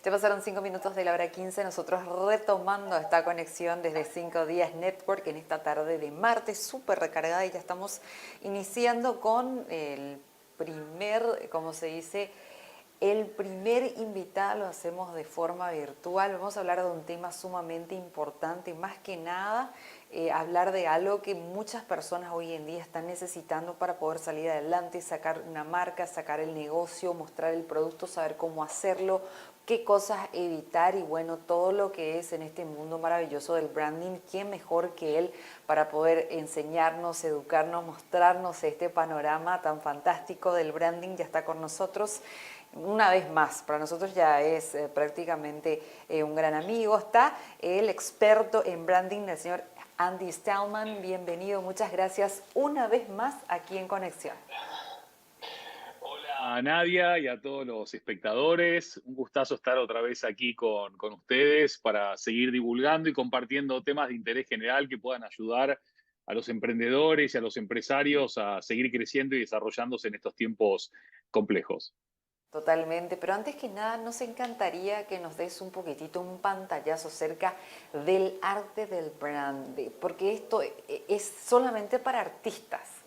Ya pasaron 5 minutos de la hora 15, nosotros retomando esta conexión desde 5 días Network en esta tarde de martes, súper recargada y ya estamos iniciando con el primer, como se dice, el primer invitado lo hacemos de forma virtual. Vamos a hablar de un tema sumamente importante, más que nada hablar de algo que muchas personas hoy en día están necesitando para poder salir adelante, sacar una marca, sacar el negocio, mostrar el producto, saber cómo hacerlo, qué cosas evitar y bueno, todo lo que es en este mundo maravilloso del branding. ¿Quién mejor que él para poder enseñarnos, educarnos, mostrarnos este panorama tan fantástico del branding? Ya está con nosotros una vez más, para nosotros ya es prácticamente un gran amigo. Está el experto en branding, el señor Andy Stallman. Bienvenido, muchas gracias una vez más aquí en Conexión. Hola a Nadia y a todos los espectadores. Un gustazo estar otra vez aquí con ustedes para seguir divulgando y compartiendo temas de interés general que puedan ayudar a los emprendedores y a los empresarios a seguir creciendo y desarrollándose en estos tiempos complejos. Totalmente, pero antes que nada nos encantaría que nos des un poquitito, un pantallazo acerca del arte del branding, porque esto es solamente para artistas.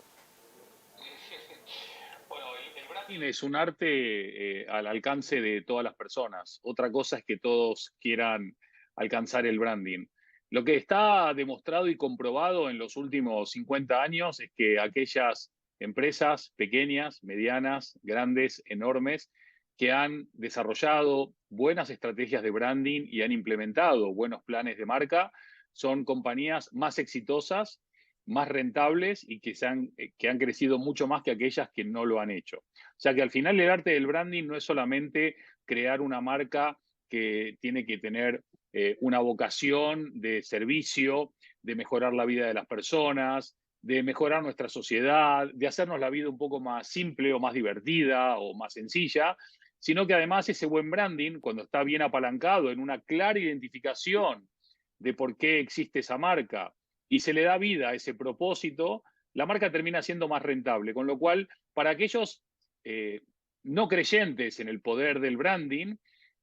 Bueno, el branding es un arte al alcance de todas las personas. Otra cosa es que todos quieran alcanzar el branding. Lo que está demostrado y comprobado en los últimos 50 años es que aquellas empresas pequeñas, medianas, grandes, enormes, que han desarrollado buenas estrategias de branding y han implementado buenos planes de marca, son compañías más exitosas, más rentables y que han crecido mucho más que aquellas que no lo han hecho. O sea que al final el arte del branding no es solamente crear una marca que tiene que tener una vocación de servicio, de mejorar la vida de las personas, de mejorar nuestra sociedad, de hacernos la vida un poco más simple o más divertida o más sencilla, sino que además ese buen branding, cuando está bien apalancado en una clara identificación de por qué existe esa marca, y se le da vida a ese propósito, la marca termina siendo más rentable. Con lo cual, para aquellos eh, no creyentes en el poder del branding,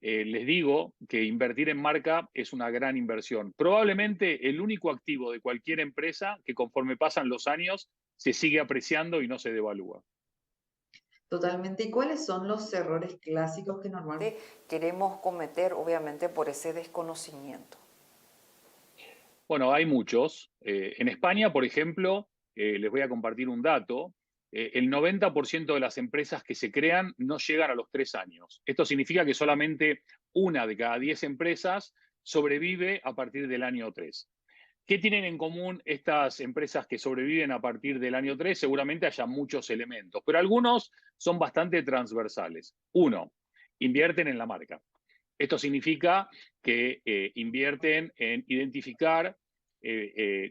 les digo que invertir en marca es una gran inversión. Probablemente el único activo de cualquier empresa que conforme pasan los años se sigue apreciando y no se devalúa. Totalmente. ¿Y cuáles son los errores clásicos que normalmente... Queremos cometer, obviamente, por ese desconocimiento. Bueno, hay muchos. En España, por ejemplo, les voy a compartir un dato. El 90% de las empresas que se crean no llegan a los 3 años. Esto significa que solamente una de cada 10 empresas sobrevive a partir del año 3. ¿Qué tienen en común estas empresas que sobreviven a partir del año 3? Seguramente haya muchos elementos, pero algunos son bastante transversales. Uno, invierten en la marca. Esto significa que invierten en identificar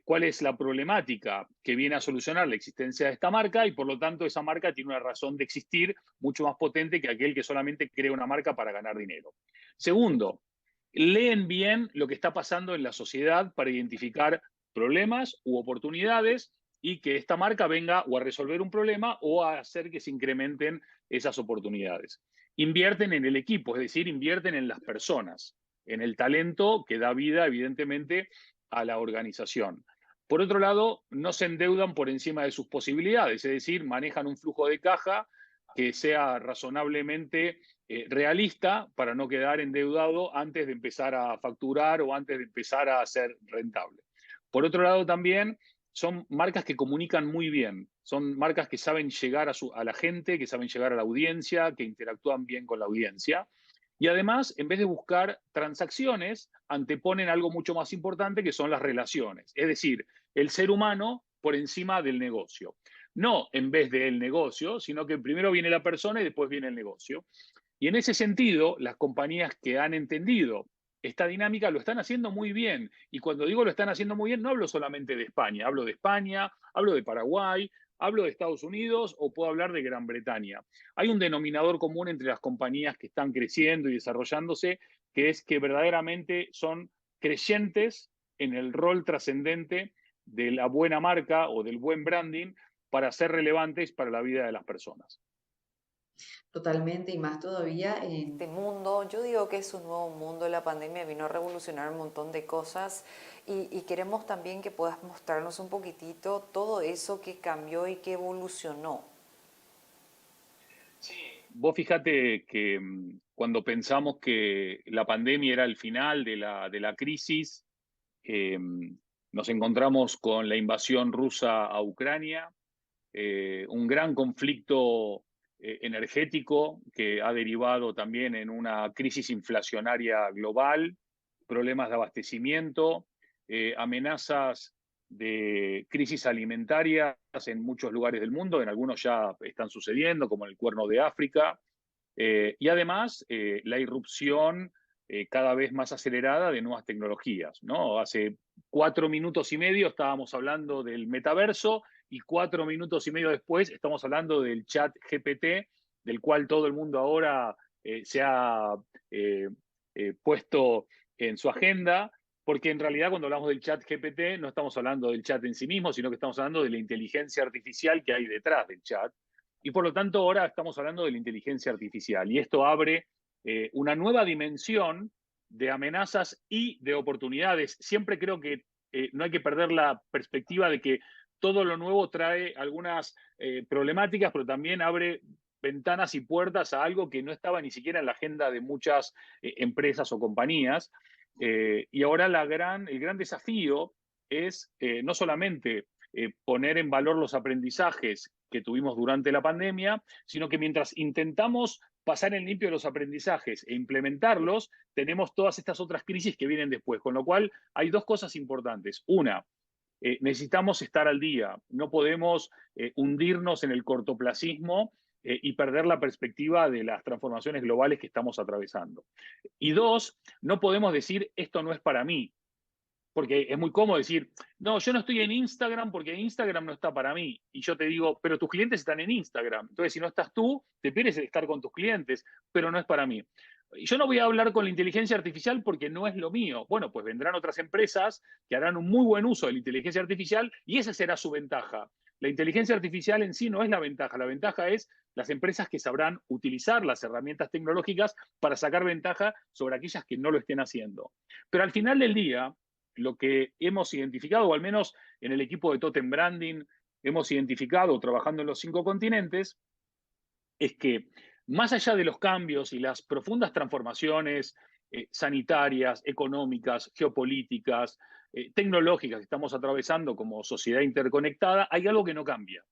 cuál es la problemática que viene a solucionar la existencia de esta marca y por lo tanto esa marca tiene una razón de existir mucho más potente que aquel que solamente crea una marca para ganar dinero. Segundo, leen bien lo que está pasando en la sociedad para identificar problemas u oportunidades y que esta marca venga o a resolver un problema o a hacer que se incrementen esas oportunidades. Invierten en el equipo, es decir, invierten en las personas, en el talento que da vida, evidentemente, a la organización. Por otro lado, no se endeudan por encima de sus posibilidades, es decir, manejan un flujo de caja que sea razonablemente realista para no quedar endeudado antes de empezar a facturar o antes de empezar a ser rentable. Por otro lado, también son marcas que comunican muy bien, son marcas que saben llegar a la gente, que saben llegar a la audiencia, que interactúan bien con la audiencia. Y además, en vez de buscar transacciones, anteponen algo mucho más importante que son las relaciones, es decir, el ser humano por encima del negocio. No en vez del negocio, sino que primero viene la persona y después viene el negocio. Y en ese sentido, las compañías que han entendido esta dinámica lo están haciendo muy bien. Y cuando digo lo están haciendo muy bien, no hablo solamente de España, hablo de Paraguay, hablo de Estados Unidos o puedo hablar de Gran Bretaña. Hay un denominador común entre las compañías que están creciendo y desarrollándose, que es que verdaderamente son creyentes en el rol trascendente de la buena marca o del buen branding para ser relevantes para la vida de las personas. Totalmente, y más todavía Este mundo, yo digo que es un nuevo mundo, la pandemia vino a revolucionar un montón de cosas y queremos también que puedas mostrarnos un poquitito todo eso que cambió y que evolucionó. Sí. Vos fíjate que cuando pensamos que la pandemia era el final de la crisis, eh, nos encontramos con la invasión rusa a Ucrania, un gran conflicto energético que ha derivado también en una crisis inflacionaria global, problemas de abastecimiento, amenazas de crisis alimentarias en muchos lugares del mundo, en algunos ya están sucediendo, como en el Cuerno de África, y además la irrupción cada vez más acelerada de nuevas tecnologías, ¿no? Hace 4 minutos y medio estábamos hablando del metaverso y 4 minutos y medio después estamos hablando del chat GPT, del cual todo el mundo ahora se ha eh, puesto en su agenda, porque en realidad cuando hablamos del chat GPT no estamos hablando del chat en sí mismo, sino que estamos hablando de la inteligencia artificial que hay detrás del chat. Y por lo tanto ahora estamos hablando de la inteligencia artificial y esto abre una nueva dimensión de amenazas y de oportunidades. Siempre creo que no hay que perder la perspectiva de que todo lo nuevo trae algunas problemáticas, pero también abre ventanas y puertas a algo que no estaba ni siquiera en la agenda de muchas empresas o compañías. Y ahora el gran desafío es no solamente poner en valor los aprendizajes que tuvimos durante la pandemia, sino que mientras intentamos pasar en limpio los aprendizajes e implementarlos, tenemos todas estas otras crisis que vienen después. Con lo cual, hay dos cosas importantes. Una, necesitamos estar al día. No podemos hundirnos en el cortoplacismo y perder la perspectiva de las transformaciones globales que estamos atravesando. Y dos, no podemos decir esto no es para mí, porque es muy cómodo decir, no, yo no estoy en Instagram porque Instagram no está para mí. Y yo te digo, pero tus clientes están en Instagram. Entonces, si no estás tú, te pierdes el estar con tus clientes, pero no es para mí. Yo no voy a hablar con la inteligencia artificial porque no es lo mío. Bueno, pues vendrán otras empresas que harán un muy buen uso de la inteligencia artificial y esa será su ventaja. La inteligencia artificial en sí no es la ventaja es las empresas que sabrán utilizar las herramientas tecnológicas para sacar ventaja sobre aquellas que no lo estén haciendo. Pero al final del día, lo que hemos identificado, o al menos en el equipo de Totem Branding hemos identificado trabajando en los 5 continentes, es que más allá de los cambios y las profundas transformaciones sanitarias, económicas, geopolíticas, tecnológicas que estamos atravesando como sociedad interconectada, hay algo que no cambia.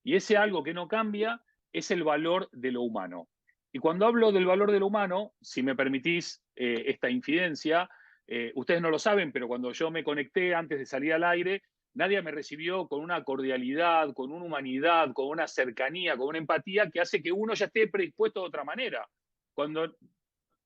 Y ese algo que no cambia es el valor de lo humano. Y cuando hablo del valor de lo humano, si me permitís esta infidencia, ustedes no lo saben, pero cuando yo me conecté antes de salir al aire, nadie me recibió con una cordialidad, con una humanidad, con una cercanía, con una empatía que hace que uno ya esté predispuesto de otra manera. Cuando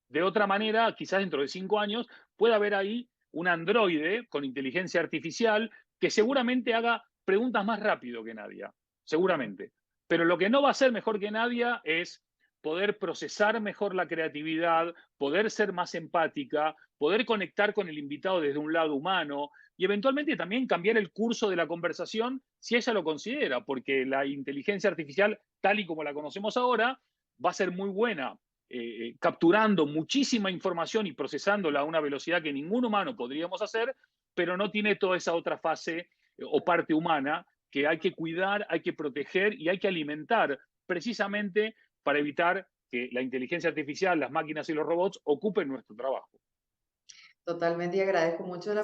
de otra manera, quizás dentro de 5 años, pueda haber ahí un androide con inteligencia artificial que seguramente haga preguntas más rápido que nadie, seguramente. Pero lo que no va a ser mejor que nadie es poder procesar mejor la creatividad, poder ser más empática, poder conectar con el invitado desde un lado humano y eventualmente también cambiar el curso de la conversación si ella lo considera, porque la inteligencia artificial, tal y como la conocemos ahora, va a ser muy buena capturando muchísima información y procesándola a una velocidad que ningún humano podríamos hacer, pero no tiene toda esa otra fase o parte humana que hay que cuidar, hay que proteger y hay que alimentar precisamente para evitar que la inteligencia artificial, las máquinas y los robots ocupen nuestro trabajo. totalmente, y agradezco mucho la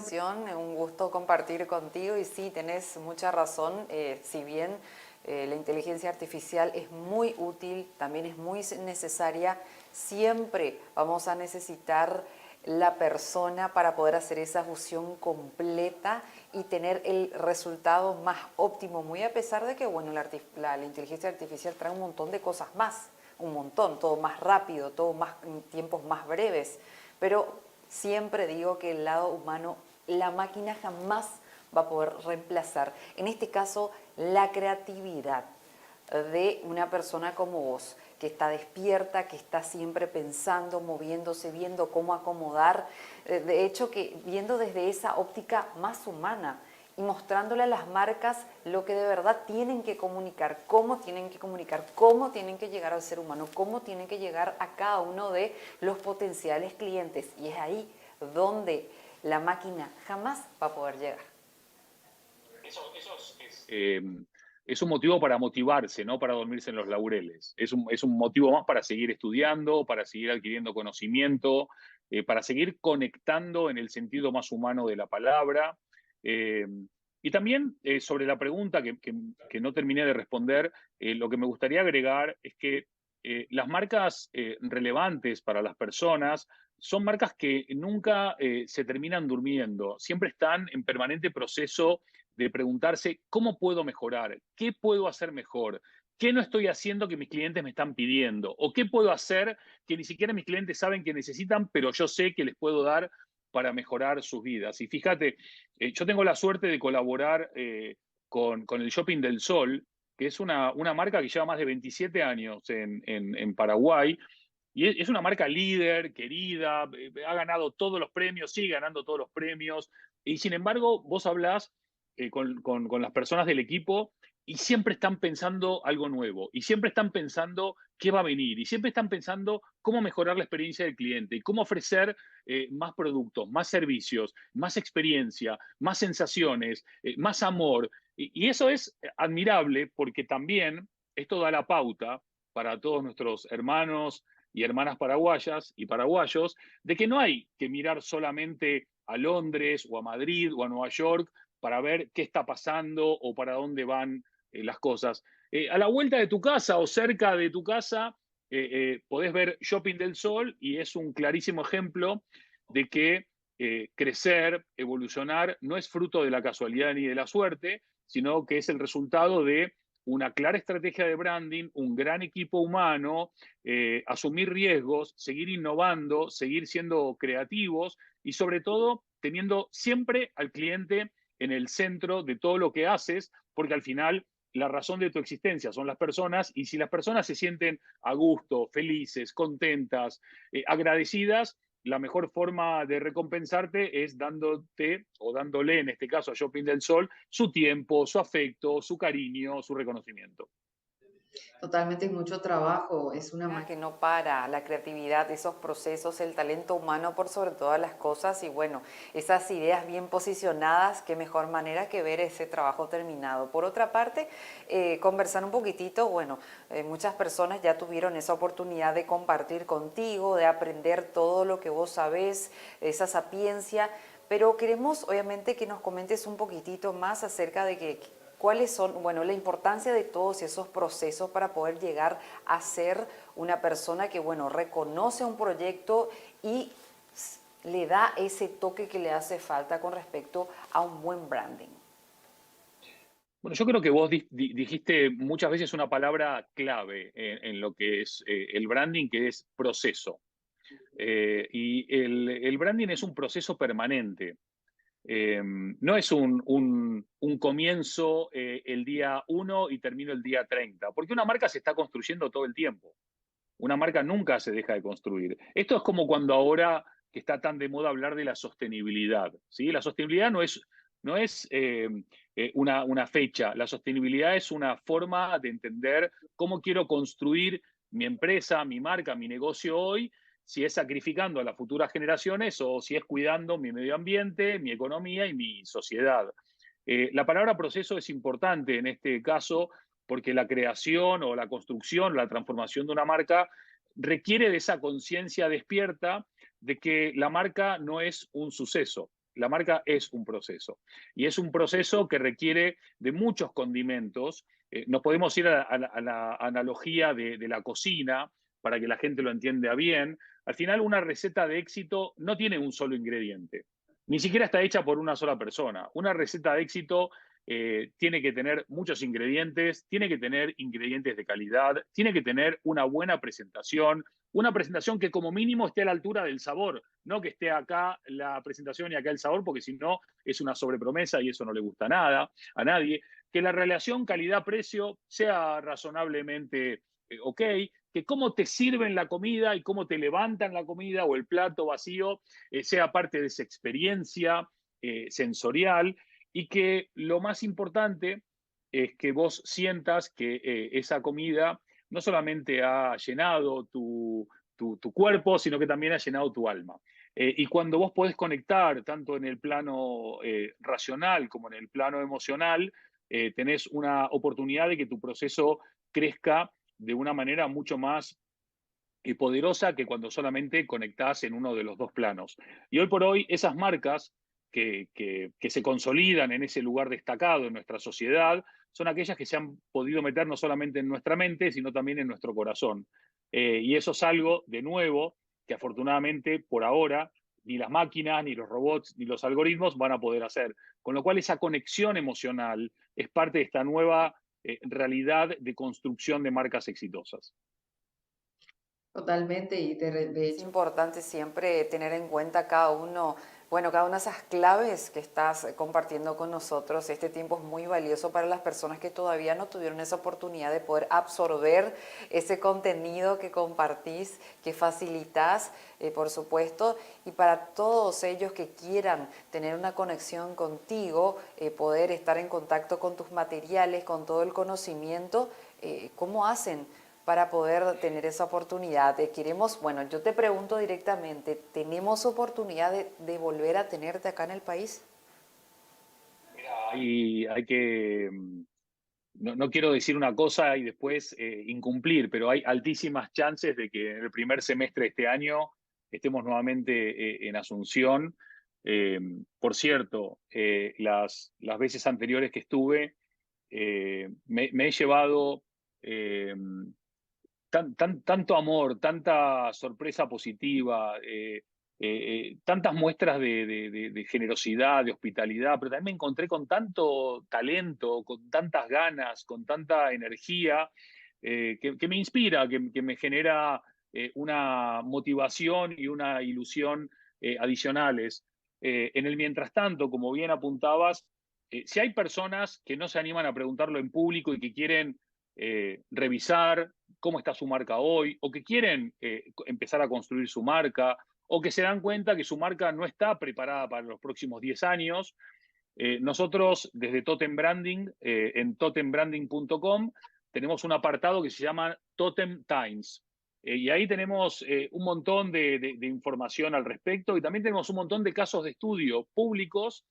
Un gusto compartir contigo y sí, tenés mucha razón, si bien la inteligencia artificial es muy útil, también es muy necesaria, siempre vamos a necesitar la persona para poder hacer esa fusión completa y tener el resultado más óptimo, muy a pesar de que bueno, la inteligencia artificial trae un montón de cosas más, un montón, todo más rápido, todo más en tiempos más breves, pero siempre digo que el lado humano, la máquina jamás va a poder reemplazar. En este caso, la creatividad de una persona como vos, que está despierta, que está siempre pensando, moviéndose, viendo cómo acomodar. De hecho, que viendo desde esa óptica más humana y mostrándole a las marcas lo que de verdad tienen que comunicar, cómo tienen que comunicar, cómo tienen que llegar al ser humano, cómo tienen que llegar a cada uno de los potenciales clientes. Y es ahí donde la máquina jamás va a poder llegar. Eso es un motivo para motivarse, no para dormirse en los laureles. Es un motivo más para seguir estudiando, para seguir adquiriendo conocimiento, para seguir conectando en el sentido más humano de la palabra. Eh, y también sobre la pregunta que no terminé de responder, lo que me gustaría agregar es que las marcas relevantes para las personas son marcas que nunca se terminan durmiendo, siempre están en permanente proceso de preguntarse cómo puedo mejorar, qué puedo hacer mejor, qué no estoy haciendo que mis clientes me están pidiendo, o qué puedo hacer que ni siquiera mis clientes saben que necesitan, pero yo sé que les puedo dar para mejorar sus vidas. Y fíjate, yo tengo la suerte de colaborar con el Shopping del Sol, que es una marca que lleva más de 27 años en Paraguay, y es una marca líder, querida, ha ganado todos los premios, sigue ganando todos los premios, y sin embargo vos hablás con las personas del equipo y siempre están pensando algo nuevo, y siempre están pensando qué va a venir, y siempre están pensando cómo mejorar la experiencia del cliente y cómo ofrecer más productos, más servicios, más experiencia, más sensaciones, más amor. Y eso es admirable porque también esto da la pauta para todos nuestros hermanos y hermanas paraguayas y paraguayos, de que no hay que mirar solamente a Londres o a Madrid o a Nueva York para ver qué está pasando o para dónde van las cosas. A la vuelta de tu casa o cerca de tu casa podés ver Shopping del Sol y es un clarísimo ejemplo de que crecer, evolucionar, no es fruto de la casualidad ni de la suerte, sino que es el resultado de una clara estrategia de branding, un gran equipo humano, asumir riesgos, seguir innovando, seguir siendo creativos y sobre todo teniendo siempre al cliente en el centro de todo lo que haces, porque al final la razón de tu existencia son las personas y si las personas se sienten a gusto, felices, contentas, agradecidas, la mejor forma de recompensarte es dándote o dándole, en este caso a Shopping del Sol, su tiempo, su afecto, su cariño, su reconocimiento. Totalmente, y mucho trabajo, es una Que máquina. no para, la creatividad, esos procesos, el talento humano por sobre todas las cosas y bueno, esas ideas bien posicionadas, qué mejor manera que ver ese trabajo terminado. Por otra parte, conversar un poquitito, bueno, muchas personas ya tuvieron esa oportunidad de compartir contigo, de aprender todo lo que vos sabés, esa sapiencia, pero queremos obviamente que nos comentes un poquitito más acerca de que ¿cuáles son, bueno, la importancia de todos esos procesos para poder llegar a ser una persona que, bueno, reconoce un proyecto y le da ese toque que le hace falta con respecto a un buen branding? Bueno, yo creo que vos dijiste muchas veces una palabra clave en lo que es el branding, que es proceso. Y el branding es un proceso permanente. No es un comienzo el día 1 y termino el día 30, porque una marca se está construyendo todo el tiempo. Una marca nunca se deja de construir. Esto es como cuando ahora que está tan de moda hablar de la sostenibilidad. ¿Sí? La sostenibilidad no es una fecha, la sostenibilidad es una forma de entender cómo quiero construir mi empresa, mi marca, mi negocio hoy, si es sacrificando a las futuras generaciones o si es cuidando mi medio ambiente, mi economía y mi sociedad. La palabra proceso es importante en este caso porque la creación o la construcción, la transformación de una marca requiere de esa conciencia despierta de que la marca no es un suceso, la marca es un proceso. Y es un proceso que requiere de muchos condimentos. Nos podemos ir a la analogía de la cocina para que la gente lo entienda bien. Al final, una receta de éxito no tiene un solo ingrediente. Ni siquiera está hecha por una sola persona. Una receta de éxito tiene que tener muchos ingredientes, tiene que tener ingredientes de calidad, tiene que tener una presentación que como mínimo esté a la altura del sabor, no que esté acá la presentación y acá el sabor, porque si no es una sobrepromesa y eso no le gusta a nadie. Que la relación calidad-precio sea razonablemente ok, que cómo te sirven la comida y cómo te levantan la comida o el plato vacío sea parte de esa experiencia sensorial y que lo más importante es que vos sientas que esa comida no solamente ha llenado tu cuerpo, sino que también ha llenado tu alma. Y cuando vos podés conectar tanto en el plano racional como en el plano emocional, tenés una oportunidad de que tu proceso crezca de una manera mucho más poderosa que cuando solamente conectás en uno de los dos planos. Y hoy por hoy, esas marcas que se consolidan en ese lugar destacado en nuestra sociedad son aquellas que se han podido meter no solamente en nuestra mente, sino también en nuestro corazón. Y eso es algo, de nuevo, que afortunadamente por ahora ni las máquinas, ni los robots, ni los algoritmos van a poder hacer. Con lo cual esa conexión emocional es parte de esta nueva realidad de construcción de marcas exitosas. Totalmente, y de Es hecho, importante siempre tener en cuenta cada uno, bueno, cada una de esas claves que estás compartiendo con nosotros. Este tiempo es muy valioso para las personas que todavía no tuvieron esa oportunidad de poder absorber ese contenido que compartís, que facilitas, por supuesto, y para todos ellos que quieran tener una conexión contigo, poder estar en contacto con tus materiales, con todo el conocimiento, ¿cómo hacen para poder tener esa oportunidad? Queremos, bueno, yo te pregunto directamente, ¿tenemos oportunidad de volver a tenerte acá en el país? Y hay que, no quiero decir una cosa y después incumplir, pero hay altísimas chances de que en el primer semestre de este año estemos nuevamente en Asunción. Eh, por cierto, las veces anteriores que estuve, me he llevado eh, tanto amor, tanta sorpresa positiva, tantas muestras de generosidad, de hospitalidad, pero también me encontré con tanto talento, con tantas ganas, con tanta energía, que me inspira, que me genera una motivación y una ilusión adicionales. En el mientras tanto, como bien apuntabas, si hay personas que no se animan a preguntarlo en público y que quieren revisar cómo está su marca hoy, o que quieren empezar a construir su marca, o que se dan cuenta que su marca no está preparada para los próximos 10 años. Nosotros, desde Totem Branding, en totembranding.com, tenemos un apartado que se llama Totem Times. Y ahí tenemos un montón de información al respecto y también tenemos un montón de casos de estudio públicos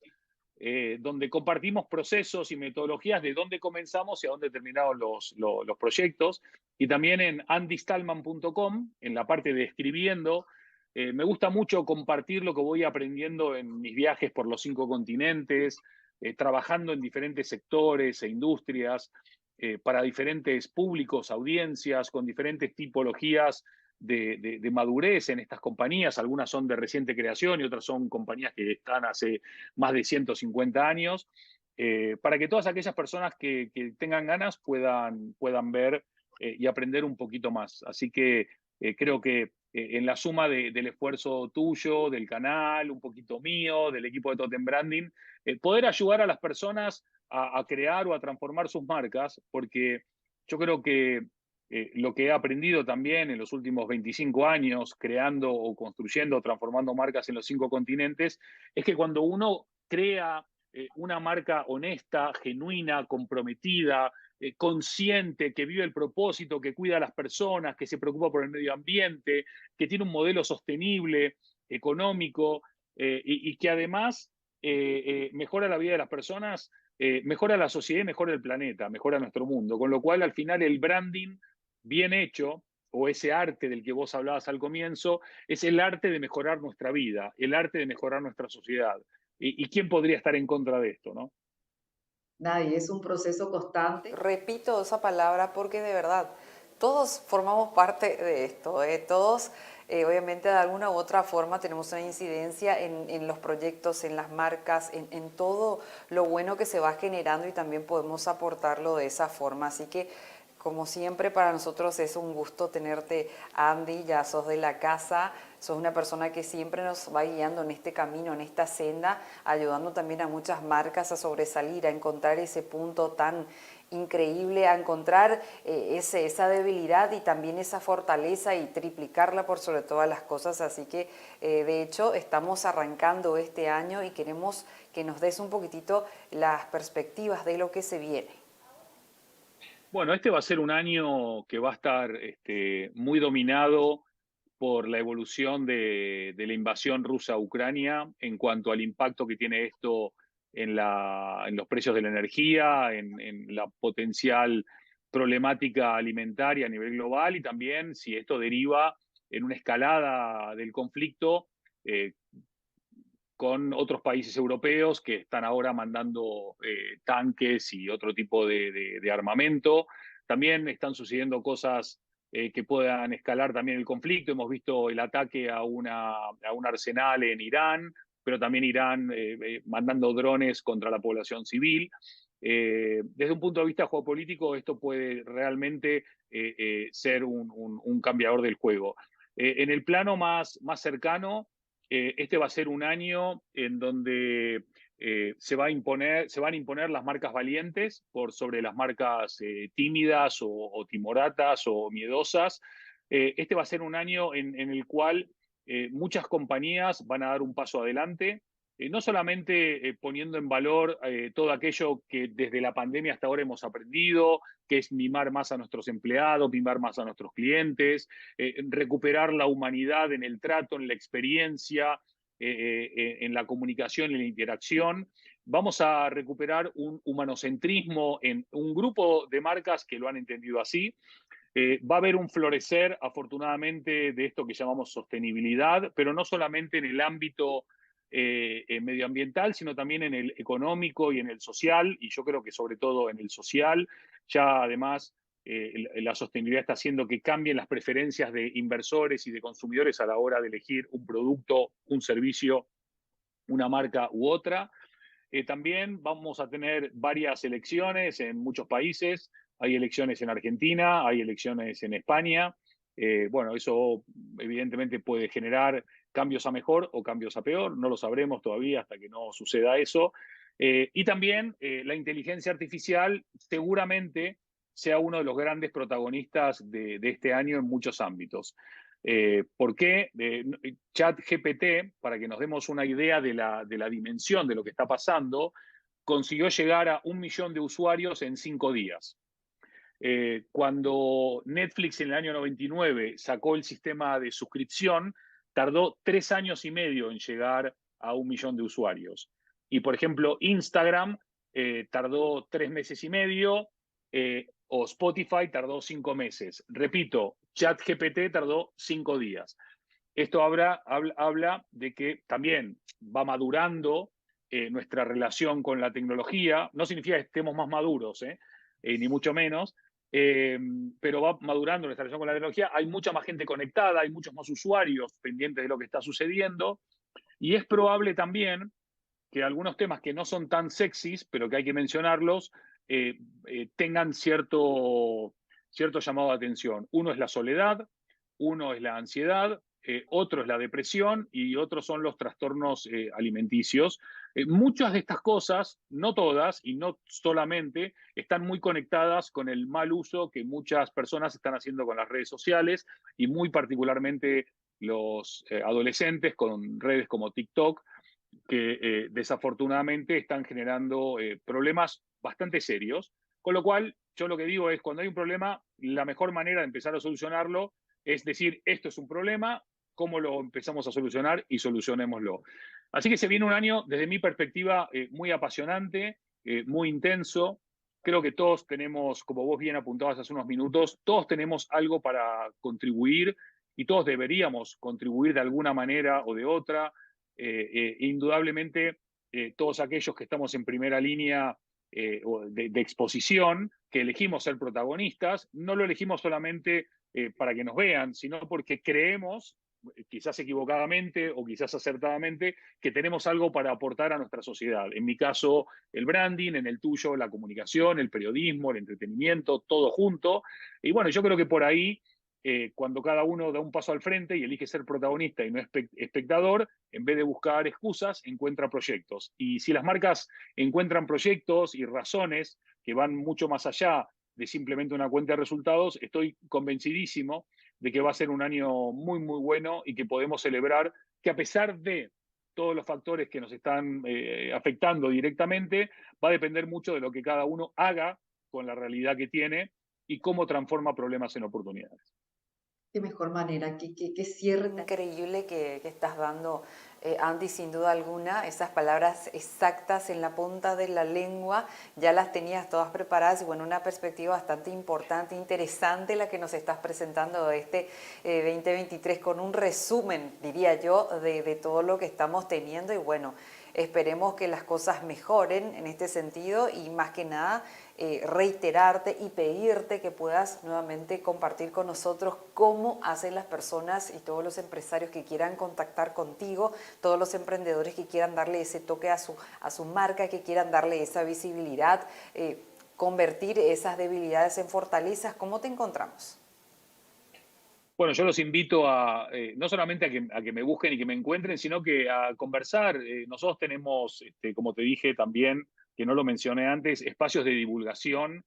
donde compartimos procesos y metodologías de dónde comenzamos y a dónde terminaron los proyectos. Y también en andystalman.com, en la parte de escribiendo, me gusta mucho compartir lo que voy aprendiendo en mis viajes por los 5 continentes, trabajando en diferentes sectores e industrias, para diferentes públicos, audiencias, con diferentes tipologías de madurez en estas compañías. Algunas son de reciente creación y otras son compañías que están hace más de 150 años, para que todas aquellas personas que tengan ganas puedan ver y aprender un poquito más. Así que creo que en la suma del esfuerzo tuyo, del canal, un poquito mío, del equipo de Totem Branding, poder ayudar a las personas a crear o a transformar sus marcas, porque yo creo que lo que he aprendido también en los últimos 25 años, creando o construyendo o transformando marcas en los 5 continentes, es que cuando uno crea una marca honesta, genuina, comprometida, consciente, que vive el propósito, que cuida a las personas, que se preocupa por el medio ambiente, que tiene un modelo sostenible, económico, y que además mejora la vida de las personas, mejora la sociedad y mejora el planeta, mejora nuestro mundo. Con lo cual, al final, el branding bien hecho, o ese arte del que vos hablabas al comienzo, es el arte de mejorar nuestra vida, el arte de mejorar nuestra sociedad. ¿Y quién podría estar en contra de esto, no? nadie, es un proceso constante. Repito esa palabra porque de verdad, todos formamos parte de esto, todos obviamente de alguna u otra forma tenemos una incidencia en los proyectos, en las marcas, en todo lo bueno que se va generando y también podemos aportarlo de esa forma. Así que como siempre para nosotros es un gusto tenerte, Andy, ya sos de la casa, sos una persona que siempre nos va guiando en este camino, en esta senda, ayudando también a muchas marcas a sobresalir, a encontrar ese punto tan increíble a encontrar esa debilidad y también esa fortaleza y triplicarla por sobre todas las cosas. Así que, de hecho, estamos arrancando este año y queremos que nos des un poquitito las perspectivas de lo que se viene. Bueno, este va a ser un año que va a estar muy dominado por la evolución de la invasión rusa a Ucrania en cuanto al impacto que tiene esto en los precios de la energía, en la potencial problemática alimentaria a nivel global y también si esto deriva en una escalada del conflicto eh, con otros países europeos que están ahora mandando tanques y otro tipo de armamento. También están sucediendo cosas que puedan escalar también el conflicto. Hemos visto el ataque a un arsenal en Irán, pero también Irán mandando drones contra la población civil. Desde un punto de vista geopolítico, esto puede realmente ser un cambiador del juego. En el plano más cercano, este va a ser un año en donde se van a imponer las marcas valientes por sobre las marcas tímidas o timoratas o miedosas. Este va a ser un año en el cual muchas compañías van a dar un paso adelante, no solamente poniendo en valor todo aquello que desde la pandemia hasta ahora hemos aprendido, que es mimar más a nuestros empleados, mimar más a nuestros clientes, recuperar la humanidad en el trato, en la experiencia, en la comunicación y la interacción. Vamos a recuperar un humanocentrismo en un grupo de marcas que lo han entendido así. Va a haber un florecer, afortunadamente, de esto que llamamos sostenibilidad, pero no solamente en el ámbito medioambiental, sino también en el económico y en el social, y yo creo que sobre todo en el social. Ya además la sostenibilidad está haciendo que cambien las preferencias de inversores y de consumidores a la hora de elegir un producto, un servicio, una marca u otra. También vamos a tener varias elecciones en muchos países. Hay elecciones en Argentina, hay elecciones en España. Bueno, eso evidentemente puede generar cambios a mejor o cambios a peor. No lo sabremos todavía hasta que no suceda eso. Y también la inteligencia artificial seguramente sea uno de los grandes protagonistas de este año en muchos ámbitos. ¿Por qué? ChatGPT, para que nos demos una idea de la dimensión de lo que está pasando, consiguió llegar a 1 millón de usuarios en 5 días. Cuando Netflix en el año 99 sacó el sistema de suscripción, tardó 3 años y medio en llegar a 1 millón de usuarios. Y por ejemplo, Instagram tardó 3 meses y medio, o Spotify tardó 5 meses. Repito, ChatGPT tardó 5 días. Esto habla de que también va madurando nuestra relación con la tecnología. No significa que estemos más maduros, ni mucho menos, pero va madurando nuestra relación con la tecnología. Hay mucha más gente conectada, hay muchos más usuarios pendientes de lo que está sucediendo, y es probable también que algunos temas que no son tan sexys, pero que hay que mencionarlos, tengan cierto llamado de atención. Uno es la soledad, uno es la ansiedad, otro es la depresión y otros son los trastornos alimenticios. Muchas de estas cosas, no todas y no solamente, están muy conectadas con el mal uso que muchas personas están haciendo con las redes sociales y muy particularmente los adolescentes con redes como TikTok, que desafortunadamente están generando problemas bastante serios. Con lo cual, yo lo que digo es, cuando hay un problema, la mejor manera de empezar a solucionarlo es decir, esto es un problema, ¿cómo lo empezamos a solucionar? Y solucionémoslo. Así que se viene un año, desde mi perspectiva, muy apasionante, muy intenso. Creo que todos tenemos, como vos bien apuntabas hace unos minutos, todos tenemos algo para contribuir y todos deberíamos contribuir de alguna manera o de otra. Indudablemente, todos aquellos que estamos en primera línea de exposición, que elegimos ser protagonistas, no lo elegimos solamente para que nos vean, sino porque creemos, quizás equivocadamente o quizás acertadamente, que tenemos algo para aportar a nuestra sociedad. En mi caso, el branding, en el tuyo, la comunicación, el periodismo, el entretenimiento, todo junto. Y bueno, yo creo que por ahí, cuando cada uno da un paso al frente y elige ser protagonista y no espectador, en vez de buscar excusas, encuentra proyectos. Y si las marcas encuentran proyectos y razones que van mucho más allá de simplemente una cuenta de resultados, estoy convencidísimo de que va a ser un año muy, muy bueno y que podemos celebrar que a pesar de todos los factores que nos están afectando directamente, va a depender mucho de lo que cada uno haga con la realidad que tiene y cómo transforma problemas en oportunidades. Qué mejor manera, qué cierre tan... Increíble que estás dando, Andy, sin duda alguna. Esas palabras exactas en la punta de la lengua ya las tenías todas preparadas y bueno, una perspectiva bastante importante, interesante la que nos estás presentando de este 2023 con un resumen, diría yo, de todo lo que estamos teniendo y bueno, esperemos que las cosas mejoren en este sentido y más que nada reiterarte y pedirte que puedas nuevamente compartir con nosotros cómo hacen las personas y todos los empresarios que quieran contactar contigo, todos los emprendedores que quieran darle ese toque a su marca, que quieran darle esa visibilidad, convertir esas debilidades en fortalezas. ¿Cómo te encontramos? Bueno, yo los invito no solamente a que me busquen y que me encuentren, sino que a conversar. Nosotros tenemos, como te dije también, que no lo mencioné antes, espacios de divulgación.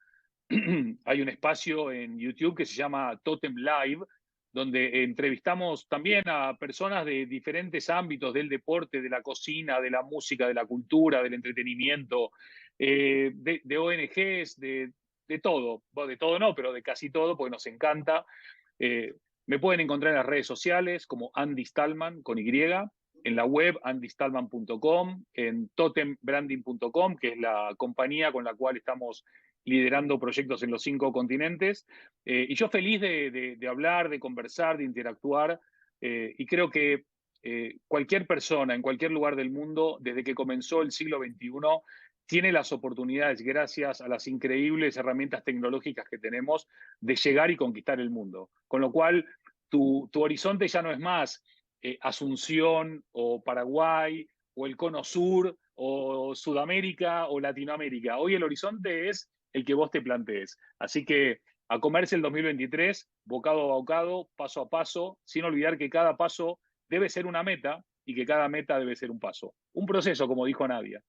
Hay un espacio en YouTube que se llama Totem Live, donde entrevistamos también a personas de diferentes ámbitos del deporte, de la cocina, de la música, de la cultura, del entretenimiento, de ONGs, de todo. Bueno, de todo no, pero de casi todo, porque nos encanta. Eh, Me pueden encontrar en las redes sociales como Andy Stallman con Y, en la web andystallman.com, en totembranding.com, que es la compañía con la cual estamos liderando proyectos en los 5 continentes. Y yo feliz de hablar, de conversar, de interactuar. Y creo que cualquier persona en cualquier lugar del mundo, desde que comenzó el siglo XXI, tiene las oportunidades, gracias a las increíbles herramientas tecnológicas que tenemos, de llegar y conquistar el mundo. Con lo cual, tu horizonte ya no es más Asunción o Paraguay o el Cono Sur o Sudamérica o Latinoamérica. Hoy el horizonte es el que vos te plantees. Así que a comerse el 2023, bocado a bocado, paso a paso, sin olvidar que cada paso debe ser una meta y que cada meta debe ser un paso. Un proceso, como dijo Nadia.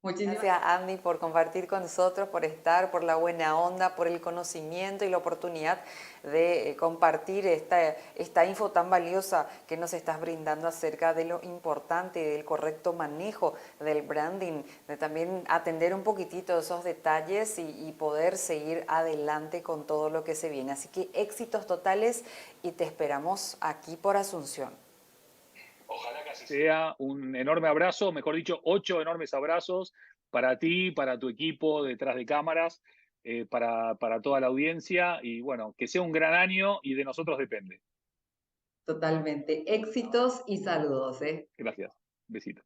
Muchísimas Gracias, Andy, por compartir con nosotros, por estar, por la buena onda, por el conocimiento y la oportunidad de compartir esta info tan valiosa que nos estás brindando acerca de lo importante del correcto manejo del branding, de también atender un poquitito esos detalles y poder seguir adelante con todo lo que se viene. Así que éxitos totales y te esperamos aquí por Asunción. Ojalá que así sea. Un enorme abrazo, mejor dicho, 8 enormes abrazos para ti, para tu equipo detrás de cámaras, para toda la audiencia y bueno, que sea un gran año y de nosotros depende. totalmente. Éxitos y saludos, ¿eh? Gracias. Besito.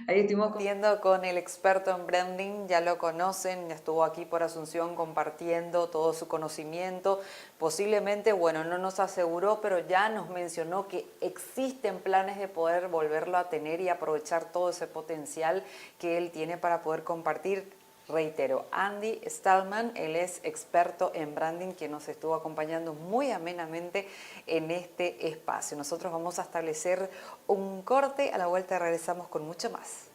Ahí estuvimos Compartiendo con el experto en branding, ya lo conocen, estuvo aquí por Asunción compartiendo todo su conocimiento. Posiblemente, bueno, no nos aseguró, pero ya nos mencionó que existen planes de poder volverlo a tener y aprovechar todo ese potencial que él tiene para poder compartir. Reitero, Andy Stallman, él es experto en branding que nos estuvo acompañando muy amenamente en este espacio. Nosotros vamos a establecer un corte, a la vuelta regresamos con mucho más.